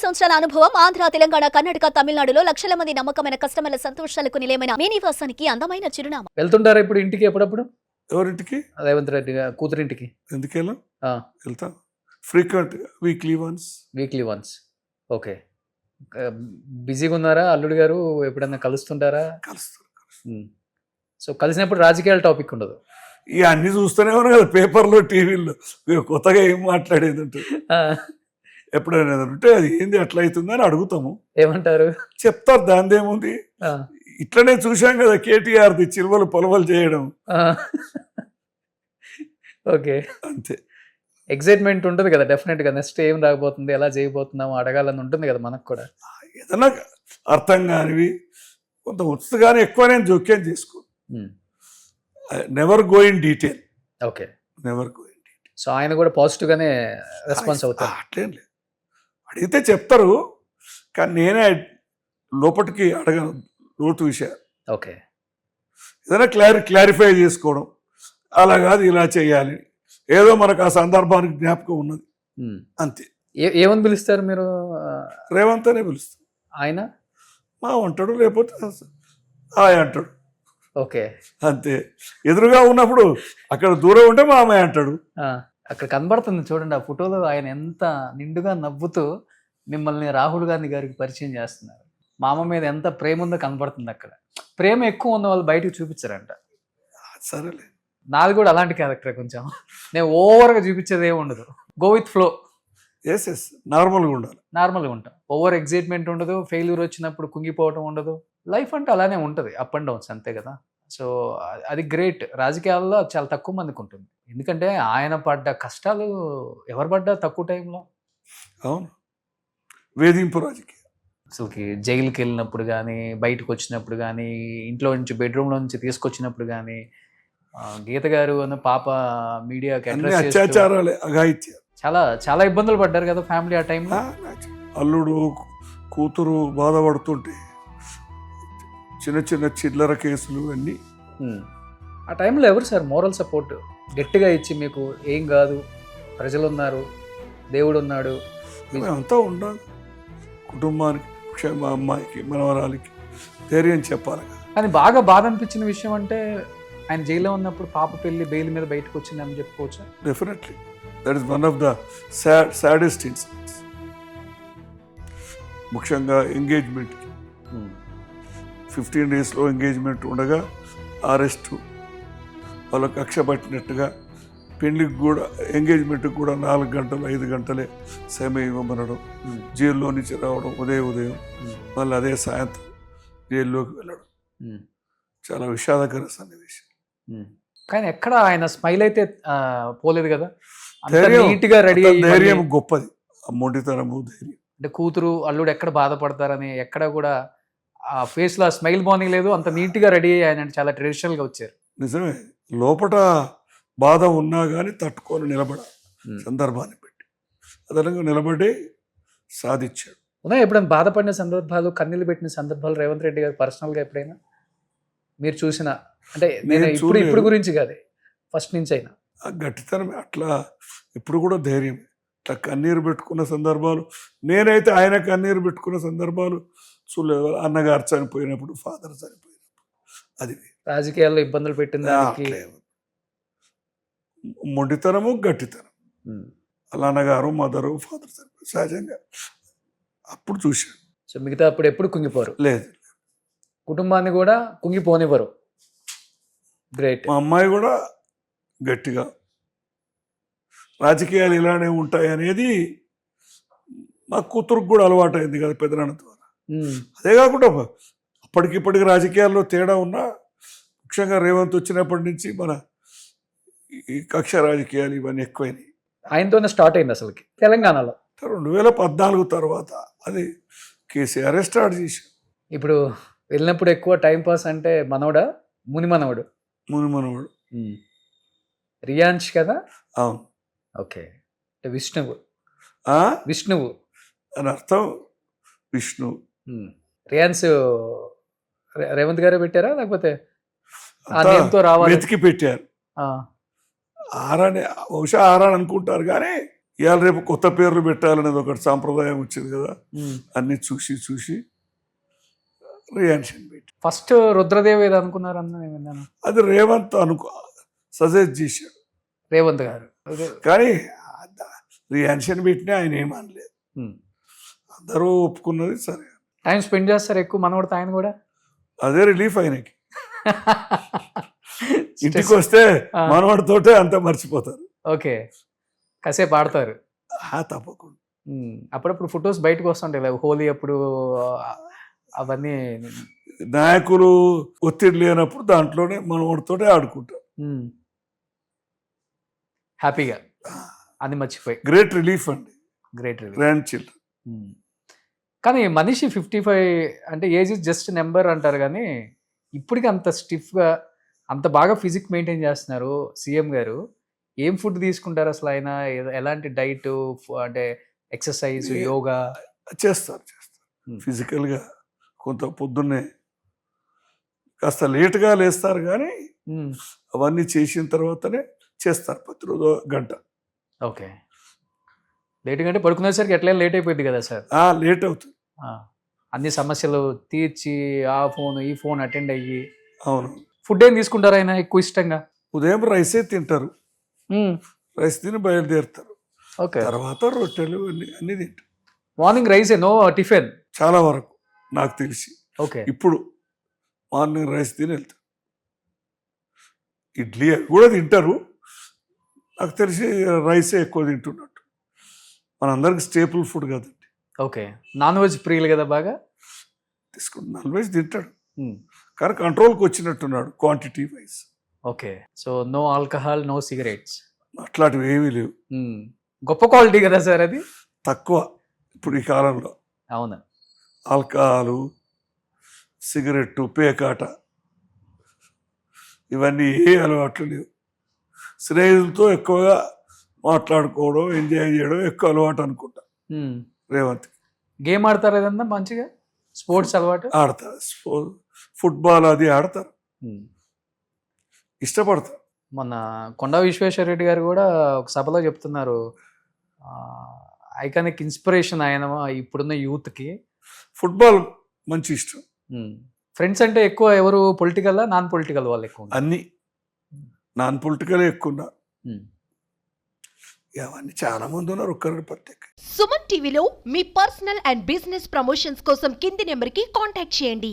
సంవత్సరాల అనుభవం ఆంధ్ర, తెలంగాణ, కర్ణాటక, తమిళనాడులో లక్షల మంది నమ్మకమైన కస్టమర్ల సంతోషాలకు నిలయమైన మీ నివాసానికి అందమైన చిరునామా. వెళ్తుంటారా ఇప్పుడు ఇంటికి ఎప్పుడప్పుడు? ఎవరింటికి? రేవంత్ రెడ్డి కూతురింటికి. ఎందుకు వెళ్ళాం? వెళ్తాం ఫ్రీక్వెంట్, వీక్లీ వన్స్. ఓకే. బిజీగా ఉన్నారా అల్లుడు గారు? ఎప్పుడన్నా కలుస్తుంటారా? కలుస్తారు. సో కలిసినప్పుడు రాజకీయాల టాపిక్ ఉండదు. ఇక అన్ని చూస్తూనే ఉన్నా కదా, పేపర్లో, టీవీల్లో. కొత్తగా ఏం మాట్లాడేది ఉంటుంది. ఎప్పుడైనా ఉంటే అది ఏంది అట్లా అవుతుందని అడుగుతాము. ఏమంటారు? చెప్తారు, దానిదేముంది. ఇట్లనే చూసాం కదా కేటీఆర్ది చిరువలు పొలవలు చేయడం. ఓకే, అంతే. ఎక్సైట్మెంట్ ఉంటుంది కదా డెఫినెట్ గా. నెక్స్ట్ ఏం రాకపోతుంది, ఎలా చేయబోతున్నాము అడగాలని ఉంటుంది కదా మనకు కూడా. ఏదన్నా అర్థం కానివి కొంత వస్తుంది, కానీ ఎక్కువ నేను జోక్యం చేసుకో. Never go in detail. Okay, never go in detail. So ఆయన కూడా పాజిటివ్ గానే రెస్పాన్స్ అవుతారు. అట్లేం లేదు, అడిగితే చెప్తారు, కానీ నేనే లోపలికి అడగను లోటు విషయాలు. ఓకే, ఏదైనా క్లారిఫై చేసుకోవడం, అలా కాదు ఇలా చేయాలి, ఏదో మనకు ఆ సందర్భానికి జ్ఞాపకం ఉన్నది అంతే. ఏమని పిలుస్తారు మీరు? రేవంత్ అనే పిలుస్తాం. ఆయన మా అంటాడు, లేకపోతే హాయ్ అంటాడు. ఓకే, అంతే. ఎదురుగా ఉన్నప్పుడు అక్కడ దూరం ఉంటే మామయ్య అంటాడు. అక్కడ కనబడుతుంది చూడండి ఆ ఫోటోలో, ఆయన ఎంత నిండుగా నవ్వుతూ మిమ్మల్ని రాహుల్ గాంధీ గారికి పరిచయం చేస్తున్నారు. మామ మీద ఎంత ప్రేమ ఉందో కనబడుతుంది అక్కడ. ప్రేమ ఎక్కువ ఉన్న వాళ్ళు బయటకు చూపించారంట. సరేలే, నాది కూడా అలాంటి క్యారెక్టర్. కొంచెం నేను ఓవర్గా చూపించేది ఏమి ఉండదు, గో విత్ ఫ్లో. ఎస్ నార్మల్గా ఉండాలి. నార్మల్గా ఉంటాం. ఓవర్ ఎగ్జైట్మెంట్ ఉండదు, ఫెయిల్యూర్ వచ్చినప్పుడు కుంగిపోవటం ఉండదు. లైఫ్ అంటే అలానే ఉంటుంది, అప్ అండ్ డౌన్స్, అంతే కదా. సో అది గ్రేట్. రాజకీయాల్లో చాలా తక్కువ మందికి ఉంటుంది, ఎందుకంటే ఆయన పడ్డ కష్టాలు ఎవరు పడ్డా తక్కువ టైంలో. అవును, వేధింపు రాజకీయం. అసలుకి జైలుకి వెళ్ళినప్పుడు కానీ, బయటకు వచ్చినప్పుడు కానీ, ఇంట్లో నుంచి బెడ్రూమ్లో నుంచి తీసుకొచ్చినప్పుడు కానీ, గీత గారు అన్న పాప మీడియాకి అత్యాచారాలే, అఘాయిత్యాలు, చాలా చాలా ఇబ్బందులు పడ్డారు కదా ఫ్యామిలీ ఆ టైంలో. అల్లుడు కూతురు బాధపడుతుంటే చిన్న చిన్న చిల్లర కేసులు అన్నీ. ఆ టైంలో ఎవరు సార్ మోరల్ సపోర్ట్ గట్టిగా ఇచ్చి మీకు ఏం కాదు, ప్రజలు ఉన్నారు, దేవుడు ఉన్నాడు, అంతా ఉండాలి కుటుంబానికి, మా అమ్మాయికి, మనవరాలికి ధైర్యం చెప్పాలి. కానీ బాగా బాధ అనిపించిన విషయం అంటే ఆయన జైల్లో ఉన్నప్పుడు పాప పెళ్లి బెయిల్ మీద బయటకు వచ్చిందని చెప్పుకోవచ్చు. Definitely that is one of the saddest incidents. ముఖ్యంగా ఎంగేజ్మెంట్కి 15 daysలో ఎంగేజ్మెంట్ ఉండగా అరెస్టు, వాళ్ళకు కక్ష పట్టినట్టుగా, పెళ్లికి కూడా ఎంగేజ్మెంట్కి కూడా 4 గంటలు 5 గంటలే సమయం ఇవ్వమనడం, జైల్లో నుంచి రావడం ఉదయం, మళ్ళీ అదే సాయంత్రం జైల్లోకి వెళ్ళడం, చాలా విషాదకర సన్నివేశం. కానీ ఎక్కడ ఆయన స్మైల్ అయితే పోలేదు కదా. నీట్గా రెడీ, ధైర్యం గొప్పది, మొండితనము ధైర్యం. అంటే కూతురు అల్లుడు ఎక్కడ బాధపడతారని ఎక్కడ కూడా ఆ ఫేస్ లో స్మైల్ బాగుంది లేదు, అంత నీట్ గా రెడీ అయ్యి ఆయన చాలా ట్రెడిషనల్ గా వచ్చారు. నిజమే, లోపల బాధ ఉన్నా కానీ తట్టుకొని నిలబడాలి సందర్భాన్ని పెట్టి, అదనంగా నిలబడి సాధించాడు. ఉన్నా ఎప్పుడైనా బాధపడిన సందర్భాలు, కన్నీళ్ళు పెట్టిన సందర్భాలు రేవంత్ రెడ్డి గారు పర్సనల్ గా ఎప్పుడైనా మీరు చూసిన? అంటే నేను ఇప్పుడు గురించి కాదు, ఫస్ట్ నుంచి అయినా. ఆ గట్టితనమే అట్లా, ఇప్పుడు కూడా ధైర్యం. అట్లా కన్నీరు పెట్టుకున్న సందర్భాలు, నేనైతే ఆయన కన్నీరు పెట్టుకున్న సందర్భాలు చూడలేదు. అన్నగారు చనిపోయినప్పుడు, ఫాదర్ చనిపోయినప్పుడు, అది రాజకీయాల్లో ఇబ్బందులు పెట్టింది మొండితనము, గట్టితనం. అలా అన్నగారు, మదరు, ఫాదర్ చనిపోయి సహజంగా అప్పుడు చూశాను. సో మిగతా అప్పుడు ఎప్పుడు కుంగిపోరు, లేదు, కుటుంబాన్ని కూడా కుంగిపోనివ్వరు. గ్రేట్. మా అమ్మాయి కూడా గట్టిగా, రాజకీయాలు ఇలానే ఉంటాయి అనేది మా కూతురుకు కూడా అలవాటు అయింది కదా పెద్దనాన్న ద్వారా. అదే కాకుండా అప్పటికిప్పటికి రాజకీయాల్లో తేడా ఉన్నా, ముఖ్యంగా రేవంత్ వచ్చినప్పటి నుంచి మన ఈ కక్ష రాజకీయాలు ఇవన్నీ ఎక్కువైనాయి. ఆయనతోనే స్టార్ట్ అయింది అసలుకి తెలంగాణలో 2014 తర్వాత. అది కేసీఆర్ స్టార్ట్ చేశారు. ఇప్పుడు వెళ్ళినప్పుడు ఎక్కువ టైం పాస్ అంటే మనవడా, మునిమనవడు? మునిమనవడు రియాన్స్ కదా. అవును. ఓకే, విష్ణువు విష్ణువు అని అర్థం. విష్ణు రియాన్స్ రేవంత్ గారే పెట్టారా, లేకపోతే వెతికి పెట్టారు? ఆరాని, బహుశా ఆరాని అనుకుంటారు, కానీ ఇవాళ రేపు కొత్త పేర్లు పెట్టాలనేది ఒకటి సాంప్రదాయం వచ్చింది కదా, ఉమ్. అన్నీ చూసి రియాక్షన్ పెట్టి ఫస్ట్ రుద్రదేవ్ ఏదో అనుకున్నారు అన్న నేను విన్నాను. అది రేవంత్ సజెస్ట్ చేశాడు, రేవంత్ గారు. అదే. కానీ రియాక్షన్ పెట్టినా ఆయన ఏమనలేదు, ఉమ్. అందరూ ఒప్పుకున్నది సరే. టైం స్పెండ్ చేస్తారు ఎక్కువ మనవడితో ఆయన కూడా. అదే రిలీఫ్ ఆయనకి. ఇంటికి వస్తే మనవాడితోటే అంతా మర్చిపోతారు. ఓకే, కాసేపు ఆడతారు. తప్పకుండా. అప్పుడప్పుడు ఫొటోస్ బయటకు వస్తుంటాయి హోలీ అప్పుడు, అవన్నీ. నాయకులు ఒత్తిడి లేనప్పుడు దాంట్లోనే మనవాడితోటే ఆడుకుంటారు. హ్యాపీగా అది మర్చిపోయి. గ్రేట్ రిలీఫ్ అండి, గ్రేట్ రిలీఫ్. Grand children. కానీ మనిషి 55 అంటే ఏజ్ ఇస్ జస్ట్ నెంబర్ అంటారు, కానీ ఇప్పటికి అంత స్టిఫ్గా అంత బాగా ఫిజిక్ మెయింటైన్ చేస్తున్నారు సీఎం గారు. ఏం ఫుడ్ తీసుకుంటారు అసలు ఆయన? ఎలాంటి డైట్ అంటే ఎక్సర్సైజ్, యోగా చేస్తారు. ఫిజికల్గా కొంత పొద్దున్నే కాస్త లేటుగా లేస్తారు, కానీ అవన్నీ చేసిన తర్వాతనే చేస్తారు ప్రతిరోజు గంట. ఓకే, లేట్ అంటే పడుకునేసరికి ఎట్లయినా లేట్ అయిపోయింది కదా సార్. లేట్ అవుతుంది. అన్ని సమస్యలు తీర్చి ఆ ఫోన్ ఈ ఫోన్ అటెండ్ అయ్యి. అవును. ఫుడ్ ఏం తీసుకుంటారు ఆయన ఎక్కువ ఇష్టంగా? ఉదయం రైసే తింటారు, రైస్ తిని బయలుదేరుతారు. ఓకే, తర్వాత రొట్టెలు అన్ని తింటారు. మార్నింగ్ రైస్ నో టిఫిన్ చాలా వరకు నాకు తెలిసి. ఓకే, ఇప్పుడు మార్నింగ్ రైస్ తిని వెళ్తారు. ఇడ్లీ కూడా తింటారు, నాకు తెలిసి రైసే ఎక్కువ తింటున్నట్టు. మనందరికి స్టేపుల్ ఫుడ్ కదండి. ఓకే, నాన్ వెజ్ ప్రియులు కదా బాగా తీసుకుంటు. నాన్ వెజ్ తింటాడు, కానీ కంట్రోల్కి వచ్చినట్టున్నాడు quantity wise. Okay, so no alcohol, no cigarettes, అట్లాంటివి ఏమీ లేవు. గొప్ప క్వాలిటీ కదా సార్ అది. తక్కువ ఇప్పుడు ఈ కాలంలో. అవును, ఆల్కహాలు, సిగరెట్టు, పేకాట ఇవన్నీ ఏ అలవాట్లు లేవు. స్నేహితులతో ఎక్కువగా మాట్లాడుకోవడం, ఎంజాయ్ చేయడం ఎక్కువ అలవాటు అనుకుంటా రేవంత్. గేమ్ ఆడతారు ఏదన్నా మంచిగా? స్పోర్ట్స్ అలవాటు ఆడతారు, ఫుట్బాల్ అది ఆడతారు, ఇష్టపడతారు. మొన్న కొండా విశ్వేశ్వరరెడ్డి గారు కూడా ఒక సభలో చెప్తున్నారు, ఐకానిక్ ఇన్స్పిరేషన్ ఆయన ఇప్పుడున్న యూత్కి. ఫుట్బాల్ మంచి ఇష్టం. ఫ్రెండ్స్ అంటే ఎక్కువ ఎవరు పొలిటికల్, నాన్ పొలిటికల్ వాళ్ళు ఎక్కువ? అన్నీ నాన్ పొలిటికల్ ఎక్కువ ఉన్నారు. అవన్నీ చాలా మంది ఉన్నారు, ఒక్కరి ప్రత్యేక. సుమన్ టీవీలో మీ పర్సనల్ అండ్ బిజినెస్ ప్రమోషన్స్ కోసం కింది నెంబర్కి కాంటాక్ట్ చేయండి.